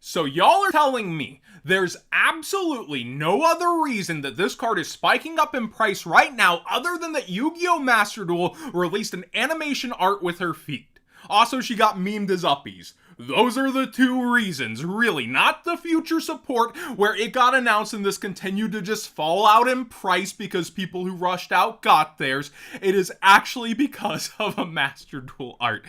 So y'all are telling me there's absolutely no other reason that this card is spiking up in price right now other than that Yu-Gi-Oh! Master Duel released an animation art with her feet. Also, she got memed as uppies. Those are the two reasons, really, not the future support where it got announced and this continued to just fall out in price because people who rushed out got theirs. It is actually because of a Master Duel art.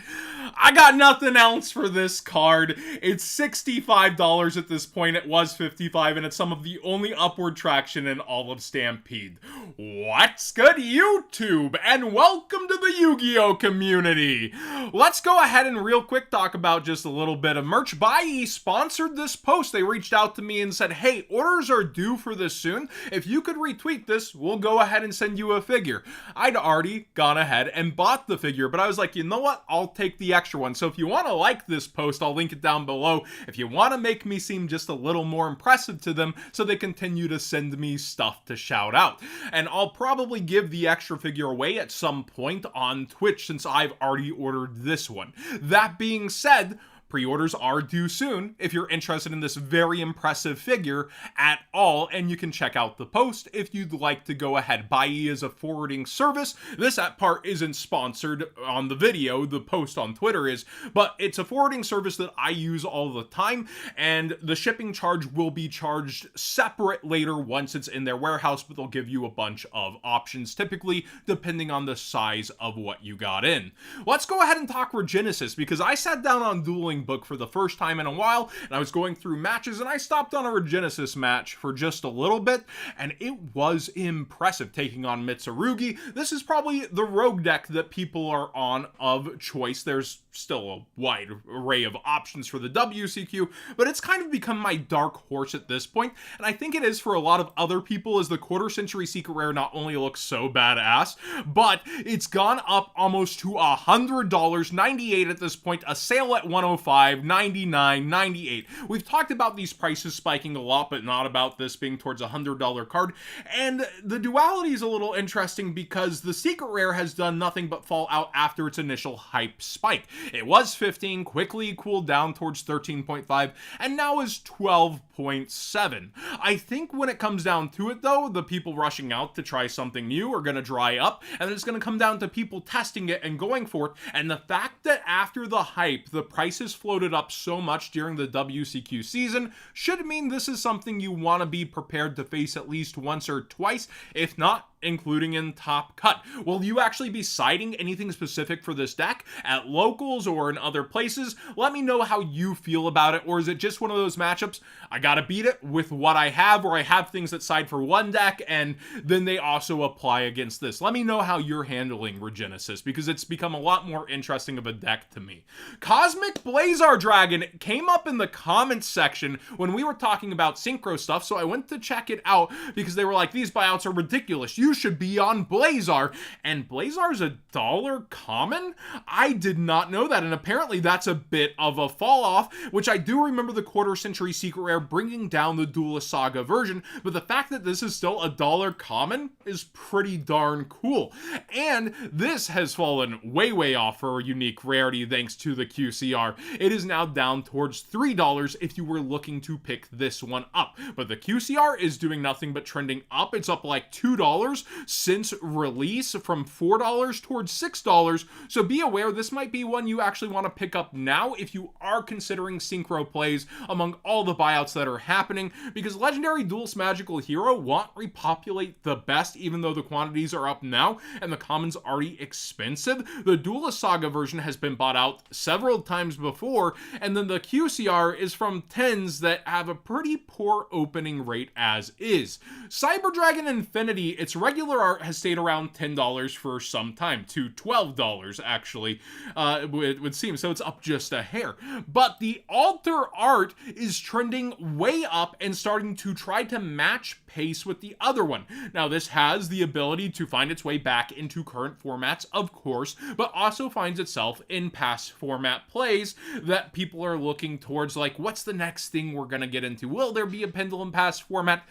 I got nothing else for this card. It's $65 at this point. It was $55 and it's some of the only upward traction in all of Stampede. What's good, YouTube? And welcome to the Yu-Gi-Oh! Community. Let's go ahead and real quick talk about just a little bit of merch. BUYOUT sponsored this post. They reached out to me and said, hey, orders are due for this soon. If you could retweet this, we'll go ahead and send you a figure. I'd already gone ahead and bought the figure, but I was like, you know what? I'll take the extra one. So if you want to like this post, I'll link it down below. If you want to make me seem just a little more impressive to them so they continue to send me stuff to shout out. And I'll probably give the extra figure away at some point on Twitch since I've already ordered this one. That being said, pre-orders are due soon if you're interested in this very impressive figure at all, and you can check out the post if you'd like to go ahead. BUYOUT is a forwarding service. This part isn't sponsored on the video, the post on Twitter is, but it's a forwarding service that I use all the time, and the shipping charge will be charged separate later once it's in their warehouse, but they'll give you a bunch of options, typically depending on the size of what you got in. Let's go ahead and talk Regenesis, because I sat down on Dueling Book for the first time in a while, and I was going through matches, and I stopped on a Regenesis match for just a little bit, and it was impressive taking on Mitsurugi. This is probably the rogue deck that people are on of choice. There's still a wide array of options for the WCQ, but it's kind of become my dark horse at this point, and I think it is for a lot of other people, as the quarter century secret rare not only looks so badass, but it's gone up almost to $100, $98 at this point, a sale at $105, $99, $98. We've talked about these prices spiking a lot, but not about this being towards a $100 card, and the duality is a little interesting because the secret rare has done nothing but fall out after its initial hype spike. It was 15, quickly cooled down towards 13.5, and now is 12.7. I think when it comes down to it though, the people rushing out to try something new are going to dry up, and then it's going to come down to people testing it and going for it, and the fact that after the hype, the prices floated up so much during the WCQ season should mean this is something you want to be prepared to face at least once or twice, if not including in Top Cut. Will you actually be citing anything specific for this deck at locals or in other places? Let me know how you feel about it, or is it just one of those matchups, I gotta beat it with what I have, or I have things that side for one deck and then they also apply against this. Let me know how you're handling Regenesis, because it's become a lot more interesting of a deck to me. Cosmic Blazear Dragon came up in the comments section when we were talking about synchro stuff, so I went to check it out because they were like, these buyouts are ridiculous, you should be on Blazear, and Blazear's $1 common? I did not know that, and apparently that's a bit of a fall off, which I do remember the quarter century secret rare bringing down the Duelist Saga version, but the fact that this is still $1 common is pretty darn cool. And this has fallen way off for a unique rarity thanks to the QCR. It is now down towards $3 if you were looking to pick this one up, but the QCR is doing nothing but trending up. It's up like $2 since release, from $4 towards $6, so be aware this might be one you actually want to pick up now if you are considering synchro plays among all the buyouts that are happening, because Legendary Duelist Magical Hero won't repopulate the best even though the quantities are up now and the common's already expensive. The Duelist Saga version has been bought out several times before, and then the QCR is from 10s that have a pretty poor opening rate as is. Cyberdragon Infinity, its regular art has stayed around $10 for some time, to $12 actually, it would seem, so it's up just a hair. But the altar art is trending way up and starting to try to match pace with the other one. Now this has the ability to find its way back into current formats, of course, but also finds itself in past format plays that people are looking towards, like, what's the next thing we're gonna get into? Will there be a Pendulum Pass format?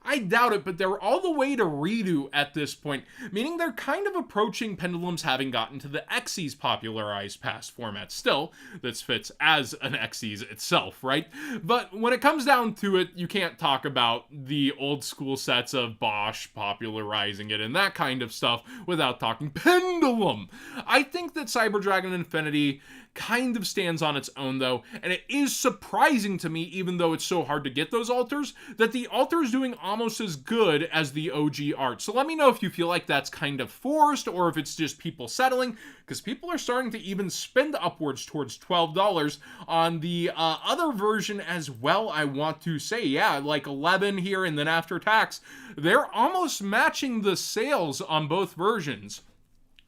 I doubt it, but they're all the way to redo at this point, meaning they're kind of approaching Pendulum's having gotten to the Xyz popularized past format. Still, this fits as an Xyz itself, right? But when it comes down to it, you can't talk about the old school sets of Bosch popularizing it and that kind of stuff without talking Pendulum. I think that Cyberdragon Infinity kind of stands on its own though, and it is surprising to me, even though it's so hard to get those alters, that the altar is doing almost as good as the OG art. So let me know if you feel like that's kind of forced, or if it's just people settling, because people are starting to even spend upwards towards $12 on the other version as well. I want to say, yeah, like 11 here, and then after tax, they're almost matching the sales on both versions.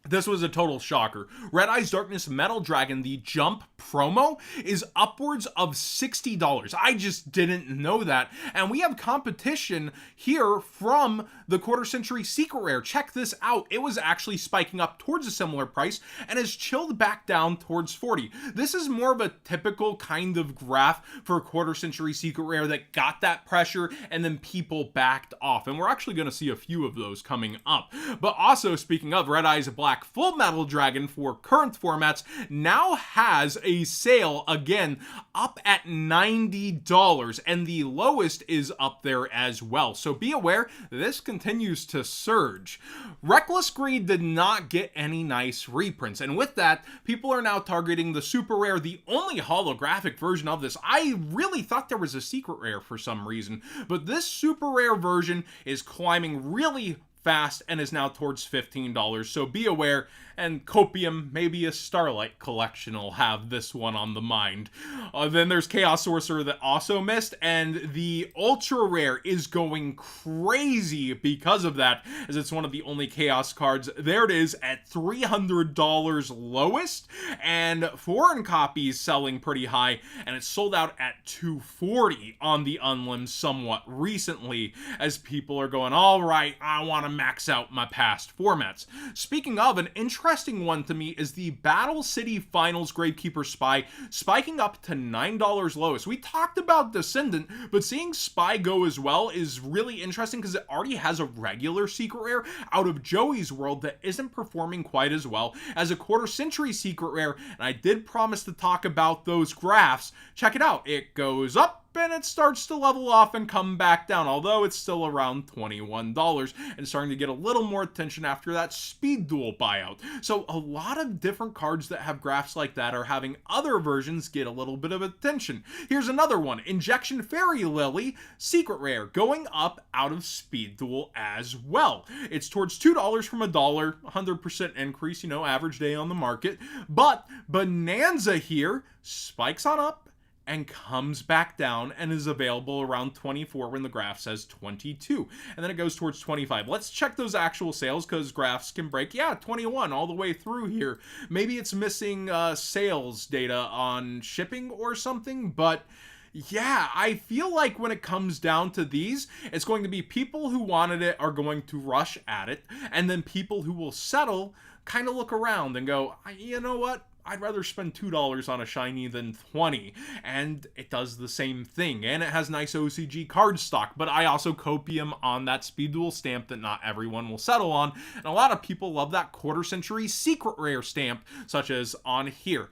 This was a total shocker. Red Eyes Darkness Metal Dragon, the Jump promo, is upwards of $60. I just didn't know that. And we have competition here from the Quarter Century Secret Rare. Check this out. It was actually spiking up towards a similar price and has chilled back down towards 40. This is more of a typical kind of graph for a Quarter Century Secret Rare that got that pressure and then people backed off. And we're actually going to see a few of those coming up. But also, speaking of, Red Eyes Black Full Metal Dragon for current formats now has a sale again up at $90, and the lowest is up there as well. So be aware, this continues to surge. Reckless Greed did not get any nice reprints, and with that, people are now targeting the super rare, the only holographic version of this. I really thought there was a secret rare for some reason, but this super rare version is climbing really fast and is now towards $15, so be aware. And Copium, maybe a Starlight collection will have this one on the mind. Then there's Chaos Sorcerer that also missed, and the Ultra Rare is going crazy because of that, as it's one of the only Chaos cards. There it is at $300 lowest, and foreign copies selling pretty high, and it's sold out at $240 on the Unlim somewhat recently, as people are going, all right, I want to max out my past formats. Speaking of, an interesting one to me is the Battle City Finals Gravekeeper Spy, spiking up to $9 lowest. We talked about Descendant, but seeing Spy go as well is really interesting because it already has a regular secret rare out of Joey's World that isn't performing quite as well as a Quarter Century secret rare, and I did promise to talk about those graphs. Check it out. It goes up and it starts to level off and come back down, although it's still around $21 and starting to get a little more attention after that Speed Duel buyout. So a lot of different cards that have graphs like that are having other versions get a little bit of attention. Here's another one, Injection Fairy Lily, secret rare, going up out of Speed Duel as well. It's towards $2 from $1, 100% increase, you know, average day on the market. But Bonanza here spikes on up and comes back down and is available around 24 when the graph says 22. And then it goes towards 25. Let's check those actual sales because graphs can break. Yeah, 21 all the way through here. Maybe it's missing sales data on shipping or something, but yeah, I feel like when it comes down to these, it's going to be people who wanted it are going to rush at it, and then people who will settle kind of look around and go, you know what? I'd rather spend $2 on a shiny than 20, and it does the same thing, and it has nice OCG card stock, but I also copium on that Speed Duel stamp that not everyone will settle on, and a lot of people love that Quarter Century secret rare stamp, such as on here.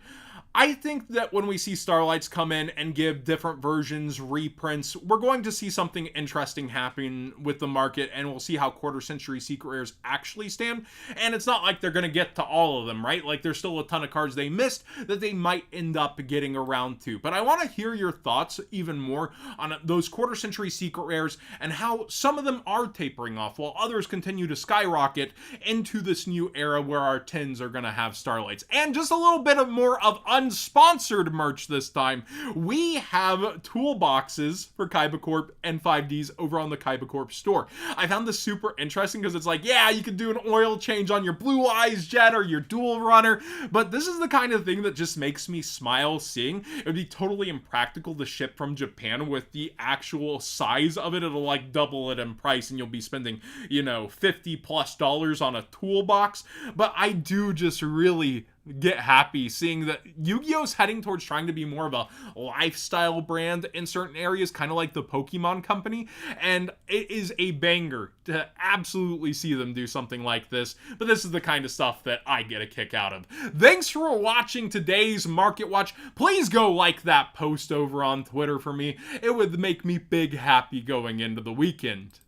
I think that when we see Starlights come in and give different versions, reprints, we're going to see something interesting happen with the market, and we'll see how Quarter Century Secret Rares actually stand. And it's not like they're going to get to all of them, right? Like, there's still a ton of cards they missed that they might end up getting around to. But I want to hear your thoughts even more on those Quarter Century Secret Rares and how some of them are tapering off while others continue to skyrocket into this new era where our 10s are going to have Starlights. And just a little bit of more of unsponsored merch this time. We have toolboxes for Kaiba Corp and 5Ds over on the Kaiba Corp store. I found this super interesting because it's like, yeah, you could do an oil change on your Blue Eyes Jet or your Dual Runner, but this is the kind of thing that just makes me smile seeing. It would be totally impractical to ship from Japan with the actual size of it. It'll like double it in price and you'll be spending, you know, $50+ on a toolbox. But I do just really get happy seeing that Yu-Gi-Oh's heading towards trying to be more of a lifestyle brand in certain areas, kind of like the Pokemon company, and it is a banger to absolutely see them do something like this, but this is the kind of stuff that I get a kick out of. Thanks for watching today's Market Watch. Please go like that post over on Twitter for me. It would make me big happy going into the weekend.